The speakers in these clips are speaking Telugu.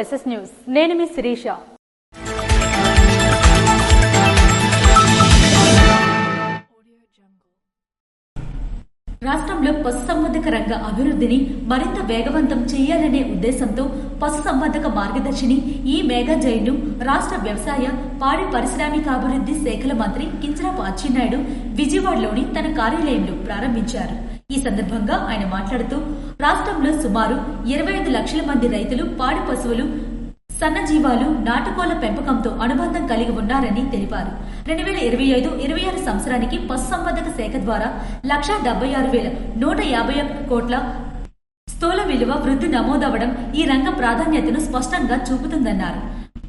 SS news. నేను మీ శిరీష. రాష్ట్రంలో పశుసంవర్ధక రంగ అభివృద్ధిని మరింత వేగవంతం చేయాలనే ఉద్దేశంతో పశుసంవర్ధక మార్గదర్శిని ఈ మెగా జైన్ను రాష్ట్ర వ్యవసాయ పాడి పారిశ్రామికాభివృద్ధి శాఖల మంత్రి కింజరాపు అచ్చెన్నాయుడు విజయవాడలోని తన కార్యాలయంలో ప్రారంభించారు. ఈ సందర్భంగా ఆయన మాట్లాడుతూ రాష్ట్రంలో సుమారు 25 లక్షల మంది రైతులు పాడి పశువులు, సన్నజీవాలు, నాటుకోళ్ల పెంపకంతో అనుబంధం కలిగి ఉన్నారని తెలిపారు. 2025-26 సంవత్సరానికి పశుసంవర్ధక శాఖ ద్వారా 1,76,151 కోట్ల స్థూల విలువ వృద్ధి నమోదవడం ఈ రంగ ప్రాధాన్యతను స్పష్టంగా చూపుతుందన్నారు.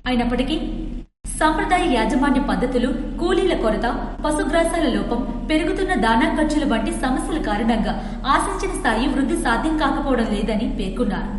అయినప్పటికీ సాంప్రదాయ యాజమాన్య పద్ధతులు, కూలీల కొరత, పశుగ్రాసాల లోపం, పెరుగుతున్న దాణా ఖర్చుల వంటి సమస్యల కారణంగా ఆశించిన స్థాయి వృద్ధి సాధ్యం కాకపోవడం లేదని పేర్కొన్నారు.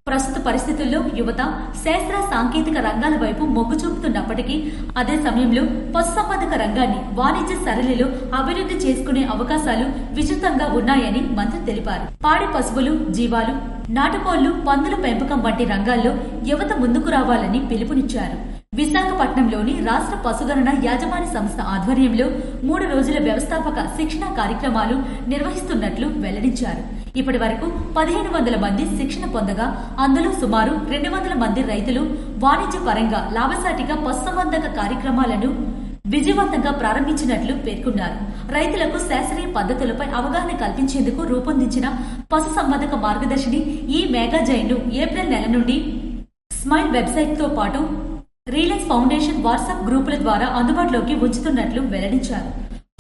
ప్రస్తుత పరిస్థితుల్లో యువత శాస్త్ర సాంకేతిక రంగాల వైపు మొగ్గు చూపుతున్నప్పటికీ అదే సమయంలో పశుసంవర్ధక రంగాన్ని వాణిజ్య సరళిలో అభివృద్ధి చేసుకునే అవకాశాలు విస్తృతంగా ఉన్నాయని మంత్రి తెలిపారు. పాడి పశువులు, జీవాలు, నాటుకోళ్లు, పందుల పెంపకం వంటి రంగాల్లో యువత ముందుకు రావాలని పిలుపునిచ్చారు. విశాఖపట్నంలోని రాష్ట్ర పశుగణన యాజమాన్య సంస్థ ఆధ్వర్యంలో 3 రోజుల వ్యవస్థాపక శిక్షణా కార్యక్రమాలు నిర్వహిస్తున్నట్లు వెల్లడించారు. ఇప్పటి వరకు 1,500 మంది శిక్షణ పొందగా అందులో సుమారు 200 మంది రైతులు వాణిజ్య పరంగా లాభసాటిగా పశుసంవర్ధక కార్యక్రమాలను విజయవంతంగా ప్రారంభించినట్లు పేర్కొన్నారు. రైతులకు శాస్త్రీయ పద్ధతులపై అవగాహన కల్పించేందుకు రూపొందించిన పశుసంవర్ధక మార్గదర్శిని ఈ మెగా జైన్ను ఏప్రిల్ నెల నుండి స్మైల్ వెబ్సైట్ తో పాటు రిలయన్స్ ఫౌండేషన్ వాట్సాప్ గ్రూపుల ద్వారా అందుబాటులోకి ఉంచుతున్నట్లు వెల్లడించారు.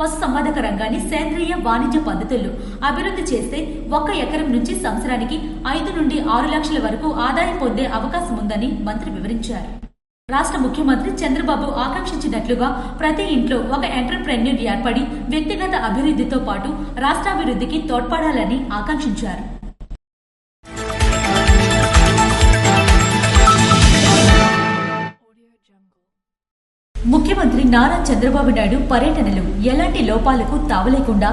పశుసంవర్ధక రంగాన్ని సేంద్రియ వాణిజ్య పద్ధతుల్లో అభివృద్ధి చేస్తే 1 ఎకరం నుంచి సంవత్సరానికి 5 నుండి 6 లక్షల వరకు ఆదాయం పొందే అవకాశం ఉందని మంత్రి వివరించారు. రాష్ట్ర ముఖ్యమంత్రి చంద్రబాబు ఆకాంక్షించినట్లుగా ప్రతి ఇంట్లో ఒక ఎంటర్‌ప్రెన్యూర్ ఏర్పడి వ్యక్తిగత అభివృద్ధితో పాటు రాష్ట్రాభివృద్ధికి తోడ్పడాలని ఆకాంక్షించారు. ముఖ్యమంత్రి నారా చంద్రబాబు నాయుడు పర్యటనలు ఎలాంటి లోపాలకు తావలేకుండా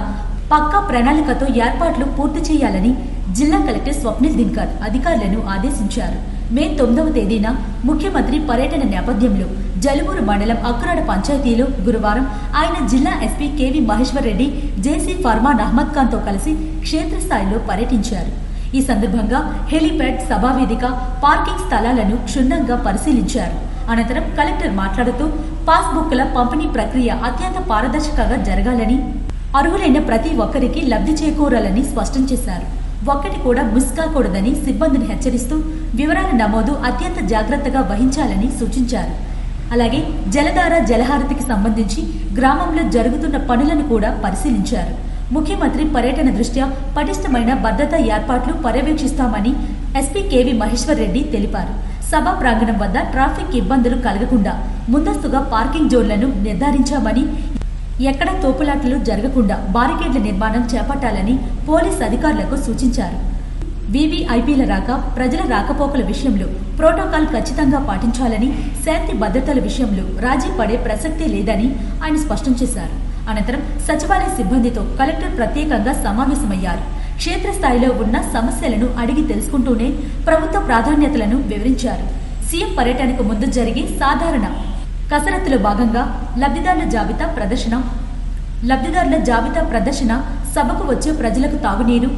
పక్కా ప్రణాళికతో ఏర్పాట్లు పూర్తి చేయాలని జిల్లా కలెక్టర్ స్వప్నిల్ దినకర్ అధికారులను ఆదేశించారు. మే 9వ తేదీన ముఖ్యమంత్రి పర్యటన నేపథ్యంలో జలుమూరు మండలం అక్కురాడ పంచాయతీలో గురువారం ఆయన జిల్లా ఎస్పీ కేవి మహేశ్వర్ రెడ్డి, జేసీ ఫర్మాన్ అహ్మద్ ఖాన్ తో కలిసి క్షేత్రస్థాయిలో పర్యటించారు. ఈ సందర్భంగా హెలీప్యాడ్, సభావేదిక, పార్కింగ్ స్థలాలను క్షుణ్ణంగా పరిశీలించారు. అనంతరం కలెక్టర్ మాట్లాడుతూ పాస్బుక్ల పంపిణీ ప్రక్రియ అత్యంత పారదర్శకంగా జరగాలని, అర్హులైన ప్రతి ఒక్కరికి లబ్ధి చేకూరాలని స్పష్టం చేశారు. ఒక్కటి కూడా మిస్ కాకూడదని సిబ్బందిని హెచ్చరిస్తూ వివరాల నమోదు అత్యంత జాగ్రత్తగా వహించాలని సూచించారు. అలాగే జలధార, జలహారతికి సంబంధించి గ్రామంలో జరుగుతున్న పనులను కూడా పరిశీలించారు. ముఖ్యమంత్రి పర్యటన దృష్ట్యా పటిష్టమైన భద్రతా ఏర్పాట్లు పర్యవేక్షిస్తామని ఎస్పీ కేవి మహేశ్వర్ రెడ్డి తెలిపారు. సభా ప్రాంగణం వద్ద ట్రాఫిక్ ఇబ్బందులు కలగకుండా ముందస్తుగా పార్కింగ్ జోన్లను నిర్ధారించామని, ఎక్కడా తోపులాటలు జరగకుండా బారికేడ్ల నిర్మాణం చేపట్టాలని పోలీస్ అధికారులకు సూచించారు. వీవీఐపీల రాక, ప్రజల రాకపోకల విషయంలో ప్రోటోకాల్ ఖచ్చితంగా పాటించాలని, శాంతి భద్రతల విషయంలో రాజీ పడే ప్రసక్తే లేదని ఆయన స్పష్టం చేశారు. అనంతరం సచివాలయ సిబ్బందితో కలెక్టర్ ప్రత్యేకంగా సమావేశమయ్యారు. క్షేత్రస్థాయిలో ఉన్న సమస్యలను అడిగి తెలుసుకుంటూనే ప్రభుత్వ ప్రాధాన్యతలను వివరించారు. సీఎం పర్యటనకు ముందు జరిగే సాధారణ కసరత్తులో భాగంగా లబ్ధిదారుల జాబితా ప్రదర్శన, సభకు వచ్చే ప్రజలకు తాగునీరు,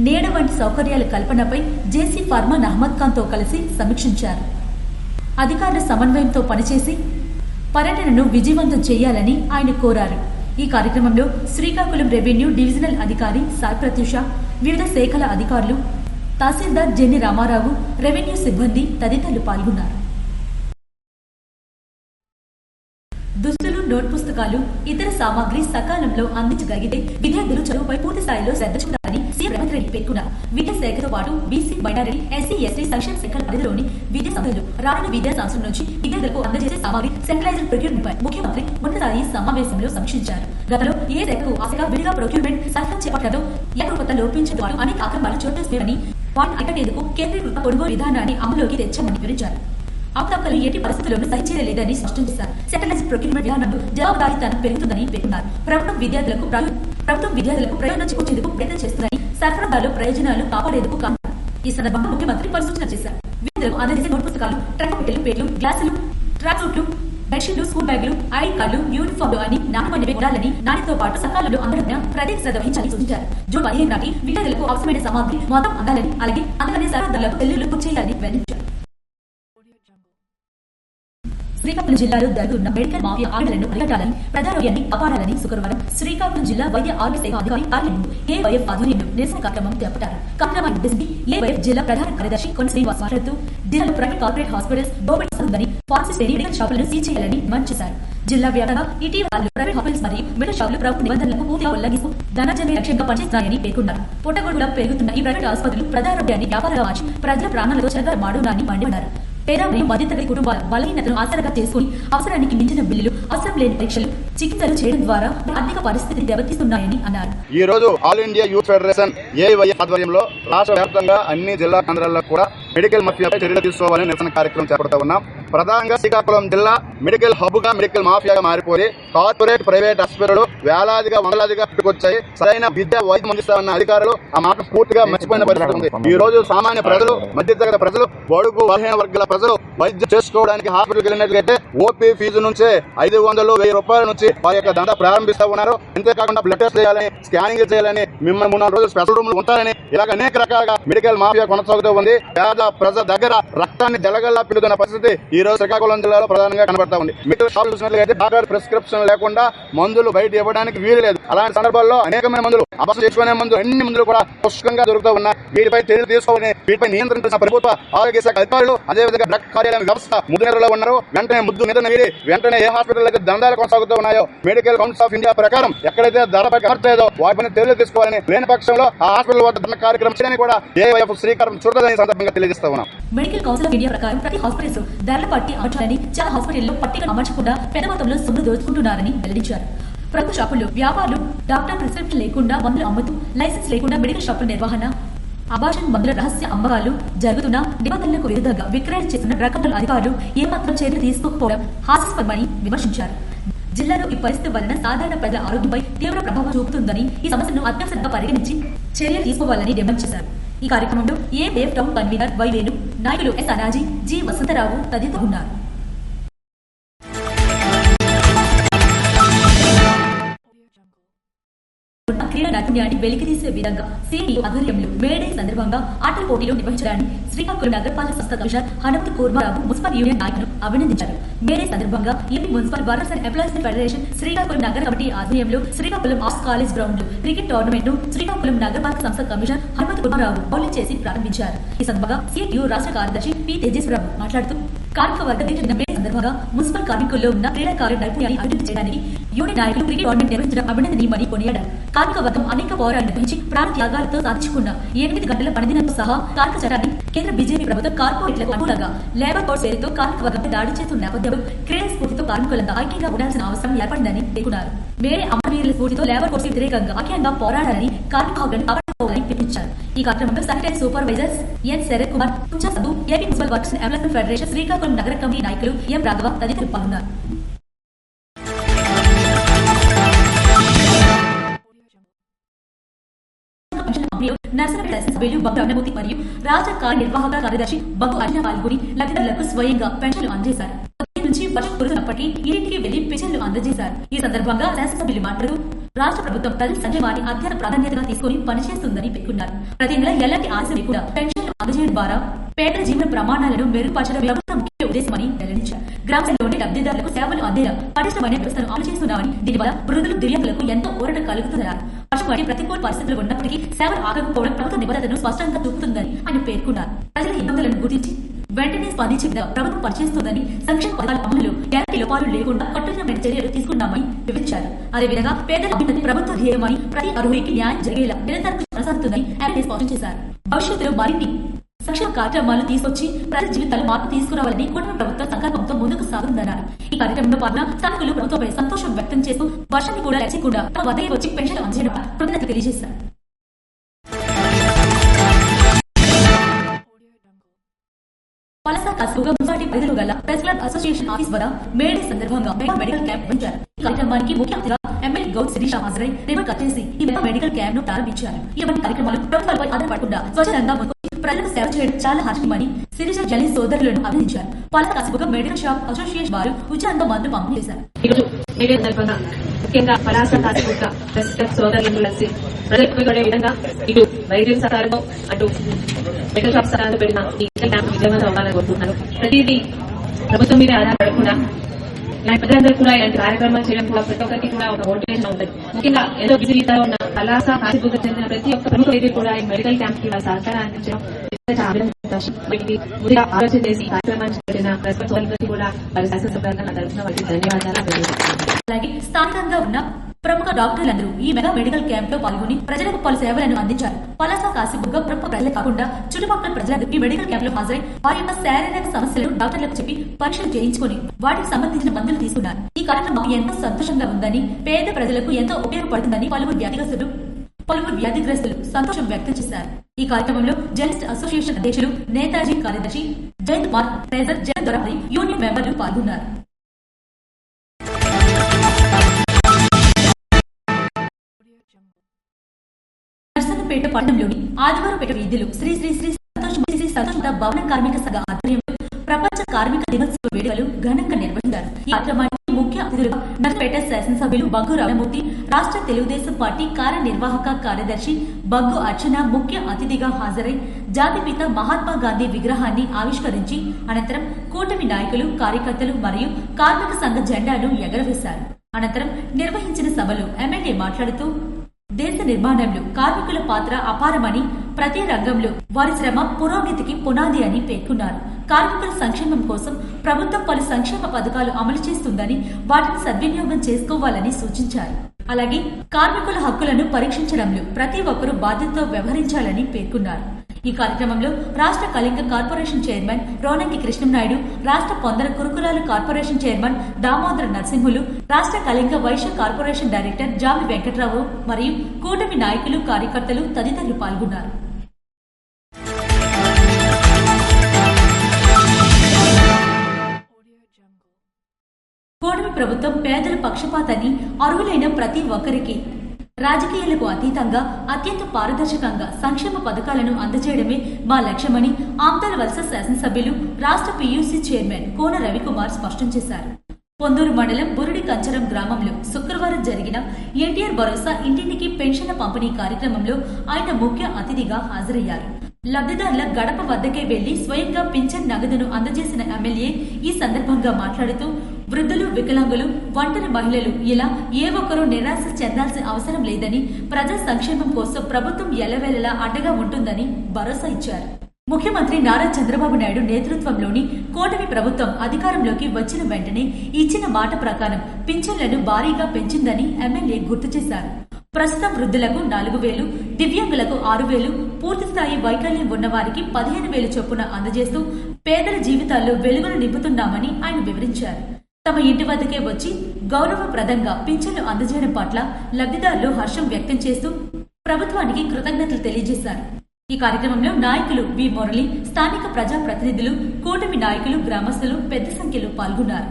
నీడ వంటి సౌకర్యాల కల్పనపై జేసీ ఫర్మాన్ అహ్మద్ ఖాన్ తో కలిసి సమీక్షించారు. అధికారుల సమన్వయంతో పనిచేసి పర్యటనను విజయవంతం చేయాలని ఆయన కోరారు. ఈ కార్యక్రమంలో శ్రీకాకుళం రెవెన్యూ డివిజనల్ అధికారి సాయి ప్రత్యూష, వివిధ శాఖల అధికారులు, తహసీల్దార్ జెన్ని రామారావు, రెవెన్యూ సిబ్బంది తదితరులు పాల్గొన్నారు. దుస్తులు, నోట్ పుస్తకాలు, ఇతర సామాగ్రి సకాలంలో అందించగలిగితే విద్యార్థులు చదువుపై పూర్తి స్థాయిలో శ్రద్ధ చూపాలని సీఎం రేవంత్ రెడ్డి పేర్కొన్నారు. విద్యాశాఖతో పాటు బీసీ, మైనారిటీ, ఎస్సీ, ఎస్టీ సంక్షేమ శాఖల పరిధిలోని విద్యా సంస్థలు రానున్న విద్యా సంవత్సరం నుంచి విద్యార్థులకు అందజేసే సామాగ్రి సెంట్రలైజ్డ్ ప్రొక్యూర్మెంట్ పై ముఖ్యమంత్రి మొదటిసారి సమావేశంలో సమీక్షించారు. గతంలో ఏ శాఖకు ఆ శాఖ విడిగా ప్రొక్యూర్మెంట్ సరఫరా చేపట్టడంతో ఏకరూపత లోపించడం ద్వారా అనేక అక్రమాలు చోటు చేసుకున్నాయని, వాటిని అరికట్టేందుకు కేంద్రీకృత కొనుగోలు విధానాన్ని అమలులోకి తెచ్చామని వివరించారు. అవకతవకలు ఎట్టి పరిస్థితుల్లోనూ సహించేలేదని స్పష్టం చేశారు. సెంట్రలైజ్డ్ ప్రొక్యూర్మెంట్ విధానంలో జవాబుదారీతనం పెరుగుతుందని పేర్కొన్నారు. ప్రభుత్వం విద్యార్థులకు ప్రయోజనం చేకూర్చేందుకు ప్రయత్నం చేస్తుందని, సరఫరాదారుల ప్రయోజనాలు కాపాడేందుకు ఈ సందర్భంగా ముఖ్యమంత్రి పలు సూచనలు చేశారు. విద్యార్థులకు అందజేసే నోట్ పుస్తకాలు, ట్రంక్ పెట్టెలు, పేర్లు, గ్లాసులు, ట్రాక్ సూట్లు, బెడ్షీట్లు, స్కూల్ బ్యాగులు, ఐడి కార్డులు, యూనిఫామ్లు అని నాణ్యమైనవి ఉండాలని, నాణ్యతతో పాటు సకాలంలో అందడం ప్రత్యేక శ్రద్ధ వహించాలని సూచించారు. జూన్ 15 నాటి విద్యార్థులకు అవసరమైన సామాగ్రి మొత్తం అందాలని, అలాగే అందుకనే సరదారులకు చెల్లులు పూర్తి చేయాలని వెల్లడించారు. శ్రీకాకుళం జిల్లాలో జరుగుతున్న మెడికల్ మాఫియా ఆటలను అరికట్టాలని, ప్రజారోగ్యాన్ని కాపాడాలని శుక్రవారం శ్రీకాకుళం జిల్లా వైద్య ఆరోగ్య శాఖ అధికారి కార్యాలయంలో ఏవైఎఫ్ ఆధ్వర్యంలో నిరసన కార్యక్రమం చేపట్టారు. కార్యక్రమాన్ని ఉద్దేశించి ఏవైఎఫ్ జిల్లా ప్రధాన కార్యదర్శి కొన శ్రీనివాస్ మాట్లాడుతూ జిల్లాలో ప్రైవేట్ కార్పొరేట్ హాస్పిటల్స్ దోపిడీ సాగుతుందని, ఫార్మసీ మెడికల్ షాపులను సీజ్ చేయాలని డిమాండ్ చేశారు. జిల్లా వ్యాప్తంగా ఇటీవల ప్రైవేట్ హాస్పిటల్స్ మరియు మెడికల్ షాపులు ప్రభుత్వ నిబంధనలకు పూర్తిగా ఉల్లంఘిస్తూ ధనార్జనే లక్ష్యంగా పనిచేస్తున్నాయని పేర్కొన్నారు. పుట్టగొడుగులా పెరుగుతున్న ఈ ప్రైవేట్ ఆసుపత్రులు ప్రజారోగ్యాన్ని వ్యాపారంగా మార్చి ప్రజల ప్రాణాలతో చెలగాటమాడుతున్నారని మండిపడ్డారు. పేద మరియు మధ్యతరగతి కుటుంబాల బలహీనతను ఆసరాగా చేసుకుని అవసరానికి మించిన బిల్లులు, అవసరం లేని పరీక్షలు, చికిత్సలు చేయడం ద్వారా ఆర్థిక పరిస్థితిని దెబ్బతీస్తున్నాయని అన్నారు. ఈ రోజు all India youth federation AIYF ఆధ్వర్యంలో రాష్ట్ర వ్యాప్తంగా అన్ని జిల్లా కేంద్రాల్లో కూడా మెడికల్ మాఫియాపై చర్యలు తీసుకోవాలని నిరసన కార్యక్రమం చేపడుతూ ఉన్నాం. ప్రధానంగా శ్రీకాకుళం జిల్లా మెడికల్ హబ్ గా మెడికల్ మాఫియాగా మారిపోయి కార్పొరేట్ ప్రైవేట్ హాస్పిటల్ వేలాదిగా వందలాదిగా పెట్టుకొచ్చాయి. సరైన విద్య వైద్యం అందిస్తామన్న అధికారులు ఆ మాట పూర్తిగా మర్చిపోయిన పరిస్థితి ఉంది. ఈ రోజు సామాన్య ప్రజలు, మధ్యతరగతి ప్రజలు, బడుగు బలహీన వర్గాల ప్రజలు వైద్యం చేసుకోవడానికి హాస్పిటల్కి వెళ్ళినట్లయితే ఓపీ ఫీజు నుంచి 500-1000 రూపాయల నుంచి వారి యొక్క దందా ప్రారంభిస్తూ ఉన్నారు. అంతేకాకుండా బ్లడ్ టెస్ట్ చేయాలని, స్కానింగ్ చేయాలని, మిమ్మల్ని 3-4 రోజులు స్పెషల్ రూమ్లు ఉంటారని ఇలాగ అనేక రకాలుగా మెడికల్ మాఫియా కొనసాగుతూ ఉంది. పేద ప్రజల దగ్గర రక్తాన్ని జలగల్లా పిలుతున్న పరిస్థితి ఈ రోజు శ్రీకాకుళం జిల్లాలో ప్రధానంగా కనబడతా ఉంది. మెడికల్ షాపులు చూసినట్లయితే డాక్టర్ ప్రిస్క్రిప్షన్ లేకుండా మందులు బయట ఇవ్వడానికి వీలు లేదు. అలాంటి సందర్భాల్లో అనేకమైన మందులు, అభ్యాసం చేసుకునే మందులు, అన్ని మందులు కూడా పుష్కంగా దొరుకుతూ ఉన్నాయి. వీటిపై చర్యలు తీసుకోవాలని, వీటిపై నియంత్రించిన ప్రభుత్వ ఆరోగ్య శాఖ అధికారులు, అదేవిధంగా డ్రగ్ కార్యాలయం వ్యవస్థ ముద్దునెరలో ఉన్నారు. వెంటనే ముద్దు నిద్ర వీడి వెంటనే ఏ హాస్పిటల్ అయితే దందాలు కొనసాగుతూ ఉన్నాయో మెడికల్ కౌన్సిల్ ఆఫ్ ఇండియా ప్రకారం ఎక్కడైతే ధరపై ఖర్చు వాటిపైన చర్యలు తీసుకోవాలని, లేని పక్షంలో ఆ హాస్పిటల్ వద్ద ధర్మ కార్యక్రమం చేయడానికి కూడా ఏఐవైఎఫ్ శ్రీకారం చుట్టదని సందర్భంగా తెలియజేస్తా ఉన్నాం. మెడికల్ కౌన్సిల్ ఆఫ్ ఇండియా ప్రకారం ప్రతి హాస్పిటల్స్ ధరల పట్టి అమర్చాలని, చాలా హాస్పిటల్లో పట్టికలు అమర్చకుండా పెద్ద మొత్తంలో సొమ్ము దోచుకుంటున్నారని వెల్లడించారు. ప్రభుత్వ షాపుల్లో వ్యాపారులు డాక్టర్ ప్రిస్క్రిప్షన్ లేకుండా మందులు అమ్ముతూ, లైసెన్స్ లేకుండా మెడికల్ షాపుల నిర్వహణ, అబార్షన్ మందుల రహస్య అమ్మకాలు జరుగుతున్న నిబంధనలకు విరుద్ధంగా విక్రయం చేస్తున్న రకరకాల అధికారులు ఏమాత్రం చర్యలు తీసుకోకపోవడం హాస్యాస్పదమని విమర్శించారు. జిల్లాలో ఈ పరిస్థితి వలన సాధారణ ప్రజల ఆరోగ్యంపై తీవ్ర ప్రభావం చూపుతుందని, ఈ సమస్యను అత్యవసరంగా పరిగణించి చర్యలు తీసుకోవాలని డిమాండ్ చేశారు. ఈ కార్యక్రమంలో AIYF town convener Y Venu, నాయకులు ఎస్ అనాజీ, జి వసంతరావు తదితరులు ఉన్నారు. క్రీడా నైపుణ్యాన్ని వెలికితీసే విధంగా సిఐటి ఆధ్వర్యంలో మేడే సందర్భంగా ఆటల పోటీలు నిర్వహించడాన్ని శ్రీకాకుళం నగరపాలక సంస్థ commissioner Hanumanthu Kurma Rao municipal union నాయకులు అభినందించారు. మేడే సందర్భంగా AP municipal workers and employees federation Srikakulam నగర కమిటీ ఆధ్వర్యంలో శ్రీకాకుళం ఆర్ట్స్ కాలేజ్ గ్రౌండ్ లో క్రికెట్ టోర్నమెంట్ ను శ్రీకాకుళం నగరపాలక సంస్థ కమిషనర్ హనుమంతు కూర్మారావు బౌలింగ్ చేసి ప్రారంభించారు. ఈ సందర్భంగా సిఐటియు రాష్ట్ర కార్యదర్శి పి తేజేశ్వరరావు మాట్లాడుతూ కార్మిక వర్గ దిన మేడే సందర్భంగా మున్సిపల్ కార్మికుల్లో ఉన్న క్రీడాకారుల నైపుణ్యాన్ని అభివృద్ధి చేయడానికి యూనియన్ నాయకులు క్రికెట్ టోర్నమెంట్ నిర్వహించడం అభినందనీయమని కొనియాడారు. కార్మిక వర్గం అనేక పోరాటాలు నిర్వహించి ప్రాణ త్యాగాలతో సాధించుకున్న 8 గంటల పనిదినంతో సహా కార్మిక చట్టాన్ని కేంద్ర బీజేపీ ప్రభుత్వం కార్పొరేట్లకు అనుకూలంగా లేబర్ కోడ్ పేరుతో కార్మిక వర్గంపై దాడి చేస్తున్న నేపథ్యంలో క్రీడా స్ఫూర్తితో కార్మికులంతా ఐక్యంగా ఉండాల్సిన అవసరం ఏర్పడిందని పేర్కొన్నారు. మేడే అమరవీరుల స్ఫూర్తితో లేబర్ కోడ్స్ వ్యతిరేకంగా ఐక్యంగా పోరాడాలని, కార్మిక హక్కులను కాపాడుకోవాలని పిలిపించారు. ఈ కార్యక్రమంలో శానిటరీ సూపర్వైజర్స్ ఎన్ శరత్ కుమార్, కుంచా సబ్బు, AP municipal workers and employees federation Srikakulam నగర కమిటీ నాయకులు ఎం రాఘవ తదితరులు పాల్గొన్నారు. నర్సరాపేట సభ్యులు బంగు రమణమూర్తి మరియు రాష్ట్ర కార్యనిర్వాహక కార్యదర్శి బంగు అర్జున పాల్గొని లబ్ధిదారులకు స్వయంగా పెన్షన్లు అందజేశారు. నుంచి వర్షం కురుస్తున్నప్పటికీ ఇంటికి వెళ్లి పెన్షన్లు అందజేశారు. ఈ సందర్భంగా శాసనసభ్యులు మాట్లాడుతూ రాష్ట్ర ప్రభుత్వం ప్రజల సంక్షేమాన్ని అత్యంత ప్రాధాన్యతగా తీసుకుని పనిచేస్తుందని పేర్కొన్నారు. ప్రతి నెల ఎలాంటి ఆశ లేకుండా పెన్షన్లు అందజేయడం ద్వారా పేదల జీవన ప్రమాణాలను మెరుగుపరచడం ప్రభుత్వం ముఖ్య ఉద్దేశమని వెల్లడించారు. గ్రామాల్లోని లబ్ధిదారులకు సేవలు అందేలా పటిష్టమైన వ్యవస్థను అమలు చేస్తున్నామని, దీనివల్ల వృద్ధులు, దివ్యాంగులకు ఎంతో ఊరట కలుగుతుందన్నారు. వర్షం వంటి ప్రతికూల పరిస్థితులు ఉన్నప్పటికీ సేవలు ఆగకపోవడం ప్రభుత్వ నిబంధనలను స్పష్టంగా చూపుతుందని ఆయన పేర్కొన్నారు. ప్రజల ఇబ్బందులను గుర్తించి వెంటనే స్పందించి ప్రభుత్వం పనిచేస్తుందని, సంక్షేమ పథకాల అమలులో ఎలాంటి లోపాలు లేకుండా కఠినమైన చర్యలు తీసుకున్నామని వివరించారు. అదేవిధంగా పేదల అభివృద్ధి ప్రభుత్వ ధ్యేయమని, ప్రతి అర్హుడికి న్యాయం జరిగేలా నిరంతరం కొనసాగుతుందని ఆయన స్పష్టం చేశారు. భవిష్యత్తులో మరిన్ని సంక్షేమ కార్యక్రమాలు తీసుకొచ్చి ప్రజల జీవితాలు మార్పు తీసుకురావాలని కుటుంబ ప్రభుత్వ సంకల్పంతో ముందుకు సాగుతుందన్నారు. ఈ కార్యక్రమంలో పాల్గొన్న స్థానికులు ప్రభుత్వంపై సంతోషం వ్యక్తం చేస్తూ వర్షాన్ని కూడా లెక్కకుండా తమ వద్దకి వచ్చి పెన్షన్ అందజేయడం కృతజ్ఞతలు తెలియజేశారు. పలస కసుగా మున్సిపాలిటీ పరిధిలో గల ప్రెస్ క్లబ్ అసోసియేషన్ ఆఫీస్ వద్ద మేడే సందర్భంగా మెగా మెడికల్ క్యాంప్ నిర్వహించారు. ఈ కార్యక్రమానికి ముఖ్య అతిథిగా ఎమ్మెల్యే గౌడ్ శిరీష హాజరై రివర్ కట్ చేసి ఈ మెగా మెడికల్ క్యాంప్ ను ప్రారంభించారు. ఈ కార్యక్రమాలు ప్రభుత్వాలపై ఆధారపడకుండా స్వచ్ఛందంగా ప్రజలకు సేవ చేయడం చాలా హర్షమని శిరీష జలి సోదరులను అభినందించారు. Palasa Kasibugga medical shop association వారు ఉచితంగా మందు పంపిణీ చేశారు. ముఖ్యంగా పలాస కాసిబుగ్గ ప్రెసిడెంట్ సోదరులను కలిసి ప్రజలకు ఉపయోగపడే విధంగా ఇటు వైద్యుల సహాయంతో అటు మెడికల్ షాప్ సహాయంతో పెట్టిన ఈ క్యాంప్ విజయవంతం అవ్వాలని కోరుకుంటున్నాను. ప్రతిదీ ప్రభుత్వం మీద ఆధారపడకుండా ఇలాంటి ప్రజలందరూ కూడా ఇలాంటి కార్యక్రమాలు చేయడం కూడా ప్రతి ఒక్కరికి కూడా ఒక మోటివేషన్ ఉంటుంది. ముఖ్యంగా ఏదో బిజీగా ఉన్న పలాస కాసిబుగ్గ చెందిన ప్రతి ఒక్క ప్రముఖ వైద్యులు కూడా ఈ మెడికల్ క్యాంప్ కి వాళ్ళ సహకారం అందించడం ముందుగా ఆలోచన చేసి కార్యక్రమాన్ని చేసిన ప్రతి సోదరులకి కూడా వారి శాసనసభ్యులుగా నా తరఫున వారికి ధన్యవాదాలు. అలాగే స్థానికంగా ఉన్న ప్రముఖ డాక్టర్లందరూ ఈ మెగా మెడికల్ క్యాంప్ లో పాల్గొని ప్రజలకు పలు సేవలను అందించారు. పలాస కాసిబుగ్గ ప్రముఖ ప్రజలే కాకుండా చుట్టుపక్కల ప్రజలందరూ ఈ మెడికల్ క్యాంప్ లో హాజరై వారి యొక్క శారీరక సమస్యలను డాక్టర్లకు చెప్పి పరీక్షలు చేయించుకుని వాటికి సంబంధించిన మందులు తీసుకున్నారు. ఈ కార్యక్రమం ఎంతో సంతోషంగా ఉందని, పేద ప్రజలకు ఎంతో ఉపయోగపడుతుందని పలువురు వ్యాధిగ్రస్తులు సంతోషం వ్యక్తం చేశారు. ఈ కార్యక్రమంలో జర్నలిస్ట్ అసోసియేషన్ అధ్యక్షులు, నేతాజీ కార్యదర్శి జయంత్ కుమార్, ట్రెజర్ జగన్ దొర యూనియన్ మెంబర్లు పాల్గొన్నారు. నర్సన్నపేట పట్టణంలోని ఆదివారపేట వీధులు శ్రీ శ్రీ శ్రీ సంతోష్ భవన కార్మిక సంఘ ఆధ్వర్యంలో ప్రపంచ కార్మిక దినోత్సవ వేడుకలు ఘనంగా నిర్వహించారు. ఈ కార్యక్రమానికి ముఖ్య అతిథులుగా నర్సన్నపేట శాసనసభ్యులు బగ్గు రామమూర్తి, రాష్ట్ర తెలుగుదేశం పార్టీ కార్యనిర్వాహక కార్యదర్శి బగ్గు అర్చన ముఖ్య అతిథిగా హాజరై జాతిపిత మహాత్మా గాంధీ విగ్రహాన్ని ఆవిష్కరించి అనంతరం కూటమి నాయకులు, కార్యకర్తలు మరియు కార్మిక సంఘ జెండాను ఎగరవేశారు. అనంతరం నిర్వహించిన సభలో ఎమ్మెల్యే మాట్లాడుతూ దేశ నిర్మాణంలో కార్మికుల పాత్ర అపారమని, ప్రతి రంగంలో వారి శ్రమ పురోగతికి పునాది అని పేర్కొన్నారు. కార్మికుల సంక్షేమం కోసం ప్రభుత్వం పలు సంక్షేమ పథకాలు అమలు చేస్తుందని, వాటిని సద్వినియోగం చేసుకోవాలని సూచించారు. అలాగే కార్మికుల హక్కులను పరీక్షించడంలో ప్రతి ఒక్కరూ బాధ్యతతో వ్యవహరించాలని పేర్కొన్నారు. ఈ కార్యక్రమంలో రాష్ట్ర కళింగ కార్పొరేషన్ చైర్మన్ రోనంకి కృష్ణనాయుడు, రాష్ట్ర పొందర కురుకులాల కార్పొరేషన్ చైర్మన్ దామోదర నరసింహులు, రాష్ట్ర కళింగ వైశ్య కార్పొరేషన్ డైరెక్టర్ జామి వెంకట్రావు మరియు కూటమి నాయకులు, కార్యకర్తలు తదితరులు పాల్గొన్నారు. కూటమి ప్రభుత్వం పేదల పక్షపాతాన్ని, అర్హులైన ప్రతి ఒక్కరికి రాజకీయాలకు అతీతంగా అత్యంత పారదర్శకంగా సంక్షేమ పథకాలను అందజేయడమే మా లక్ష్యమని ఆమ్దాల వలస శాసనసభ్యులు, రాష్ట్ర పీయూసీ చైర్మన్ కోన రవికుమార్ స్పష్టం చేశారు. పొందూరు మండలం బురుడి కంచరం గ్రామంలో శుక్రవారం జరిగిన ఎన్టీఆర్ భరోసా ఇంటింటికి పెన్షన్ల పంపిణీ కార్యక్రమంలో ఆయన ముఖ్య అతిథిగా హాజరయ్యారు. లబ్ధిదారుల గడప వద్దకే వెళ్లి స్వయంగా పింఛన్ నగదును అందజేసిన ఎమ్మెల్యే ఈ సందర్భంగా మాట్లాడుతూ వృద్ధులు, వికలాంగులు, ఒంటరి మహిళలు ఇలా ఏ ఒక్కరూ నిరాశ చెందాల్సిన అవసరం లేదని, ప్రజా సంక్షేమం కోసం ప్రభుత్వం ఎల్లవేళలా అండగా ఉంటుందని భరోసా ఇచ్చారు. ముఖ్యమంత్రి నారా చంద్రబాబు నాయుడు నేతృత్వంలోని కూటమి ప్రభుత్వం అధికారంలోకి వచ్చిన వెంటనే ఇచ్చిన మాట ప్రకారం పింఛన్లను భారీగా పెంచిందని ఎమ్మెల్యే గుర్తు చేశారు. ప్రస్తుతం వృద్ధులకు 4,000, దివ్యాంగులకు 6,000, పూర్తిస్థాయి వైకల్యం ఉన్నవారికి 15,000 చొప్పున అందజేస్తూ పేదల జీవితాల్లో వెలుగును నింపుతున్నామని ఆయన వివరించారు. తమ ఇంటి వద్దకే వచ్చి గౌరవప్రదంగా పింఛన్లు అందజేయడం పట్ల లబ్ధిదారులు హర్షం వ్యక్తం చేస్తూ ప్రభుత్వానికి కృతజ్ఞతలు తెలియజేశారు. ఈ కార్యక్రమంలో నాయకులు వి మురళి, స్థానిక ప్రజాప్రతినిధులు, కూటమి నాయకులు, గ్రామస్తులు పెద్ద సంఖ్యలో పాల్గొన్నారు.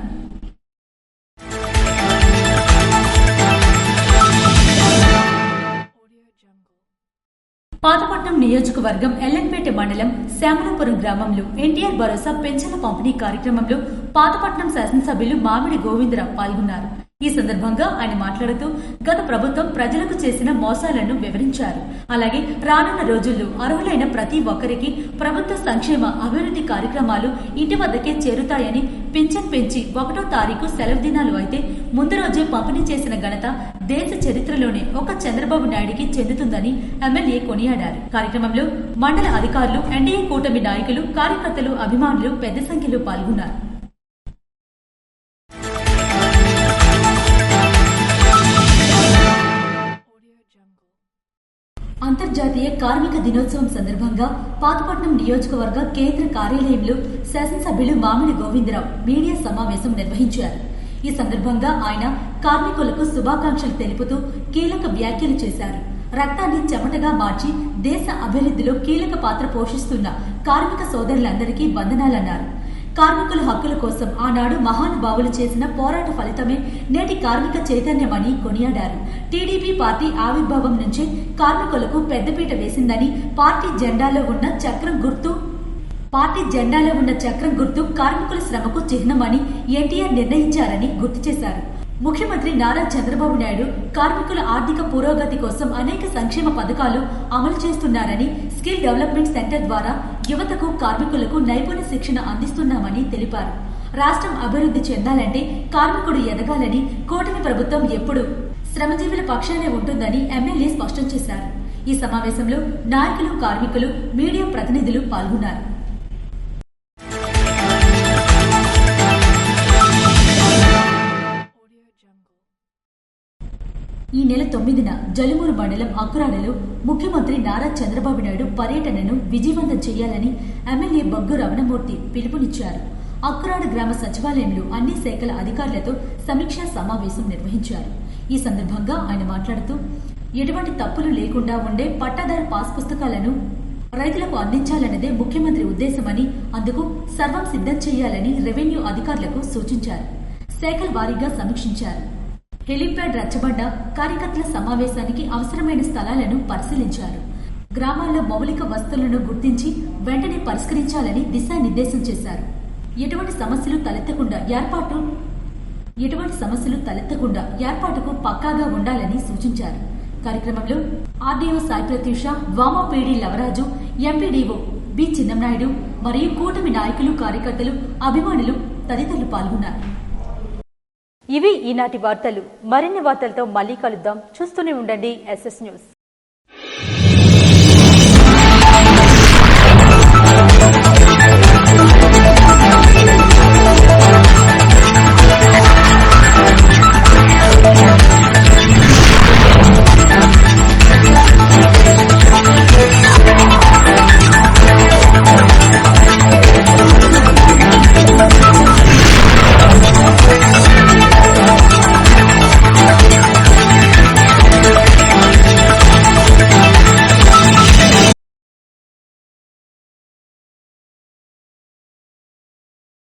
పాతపట్నం నియోజకవర్గం ఎల్లంపేట మండలం శ్యామలాపురం గ్రామంలో ఎన్టీఆర్ భరోసా పెన్షన్ల పంపిణీ కార్యక్రమంలో పాతపట్నం శాసనసభ్యులు మామిడి గోవిందరావు పాల్గొన్నారు. ఈ సందర్భంగా ఆయన మాట్లాడుతూ గత ప్రభుత్వం ప్రజలకు చేసిన మోసాలను వివరించారు. అలాగే రానున్న రోజుల్లో అర్హులైన ప్రతి ఒక్కరికి ప్రభుత్వ సంక్షేమ అభివృద్ధి కార్యక్రమాలు ఇంటి వద్దకే చేరుతాయని, పింఛన్ పెంచి 1వ తారీఖు సెలవు దినాలు అయితే ముందు రోజే పంపిణీ చేసిన ఘనత దేశ చరిత్రలోనే ఒక చంద్రబాబు నాయుడికి చెందుతుందని ఎమ్మెల్యే కొనియాడారు. కార్యక్రమంలో మండల అధికారులు, ఎన్డీఏ కూటమి నాయకులు, కార్యకర్తలు, అభిమానులు పెద్ద సంఖ్యలో పాల్గొన్నారు. అంతర్జాతీయ కార్మిక దినోత్సవం సందర్భంగా పాతపట్నం నియోజకవర్గ కేంద్ర కార్యాలయంలో శాసనసభ్యులు మామిడి గోవిందరావు మీడియా సమావేశం నిర్వహించారు. ఈ సందర్భంగా ఆయన కార్మికులకు శుభాకాంక్షలు తెలుపుతూ కీలక వ్యాఖ్యలు చేశారు. రక్తాన్ని చెమటగా మార్చి దేశ అభివృద్ధిలో కీలక పాత్ర పోషిస్తున్న కార్మిక సోదరులందరికీ వందనాలన్నారు. కార్మికుల హక్కుల కోసం ఆనాడు మహానుభావులు చేసిన పోరాట ఫలితమే నేటి కార్మిక చైతన్యమని కొనియాడారు. టీడీపీ పార్టీ ఆవిర్భావం నుంచే కార్మికులకు పెద్దపీట వేసిందని, పార్టీ జెండాలో ఉన్న చక్రం గుర్తు కార్మికుల శ్రమకు చిహ్నమని ఎన్టీఆర్ నిర్ణయించారని గుర్తు చేశారు. ముఖ్యమంత్రి నారా చంద్రబాబు నాయుడు కార్మికుల ఆర్థిక పురోగతి కోసం అనేక సంక్షేమ పథకాలు అమలు చేస్తున్నారని, స్కిల్ డెవలప్మెంట్ సెంటర్ ద్వారా యువతకు, కార్మికులకు నైపుణ్య శిక్షణ అందిస్తున్నామని తెలిపారు. రాష్ట్రం అభివృద్ధి చెందాలంటే కార్మికుడు ఎదగాలని, కూటమి ప్రభుత్వం ఎప్పుడూ శ్రమజీవుల పక్షానే ఉంటుందని ఎమ్మెల్యే స్పష్టం చేశారు. ఈ సమావేశంలో నాయకులు, కార్మికులు, మీడియా ప్రతినిధులు పాల్గొన్నారు. ఈ నెల 9న జలుమూరు మండలం అక్కురాడలో ముఖ్యమంత్రి నారా చంద్రబాబు నాయుడు పర్యటనను విజయవంతం చేయాలని ఎమ్మెల్యే బొగ్గు రమణమూర్తి పిలుపునిచ్చారు. అక్కురాడ గ్రామ సచివాలయంలో అన్ని శాఖల అధికారులతో సమీక్షా సమావేశం నిర్వహించారు. ఈ సందర్భంగా ఆయన మాట్లాడుతూ, ఎటువంటి తప్పులు లేకుండా ఉండే పట్టాదారు పాస్ పుస్తకాలను రైతులకు అందించాలన్నదే ముఖ్యమంత్రి ఉద్దేశమని, అందుకు సర్వం సిద్ధం చేయాలని రెవెన్యూ అధికారులకు సూచించారు. శాఖల వారీగా సమీక్షించారు. హెలీప్యాడ్ రచ్చబండ కార్యకర్తల సమావేశానికి అవసరమైన స్థలాలను పరిశీలించారు. గ్రామాల్లో మౌలిక వసతులను గుర్తించి వెంటనే పరిష్కరించాలని దిశానిర్దేశం చేశారు. ఎటువంటి సమస్యలు తలెత్తకుండా ఏర్పాటుకు పక్కాగా ఉండాలని సూచించారు. కార్యక్రమంలో ఆర్డీఓ సాయి ప్రత్యూష, వామపీడి లవరాజు, ఎంపీడీఓ బి చిన్నంనాయుడు మరియు కూటమి నాయకులు, కార్యకర్తలు, అభిమానులు తదితరులు పాల్గొన్నారు. ఇవి ఈనాటి వార్తలు. మరిన్ని వార్తలతో మళ్ళీ కలుద్దాం. చూస్తూనే ఉండండి SS న్యూస్.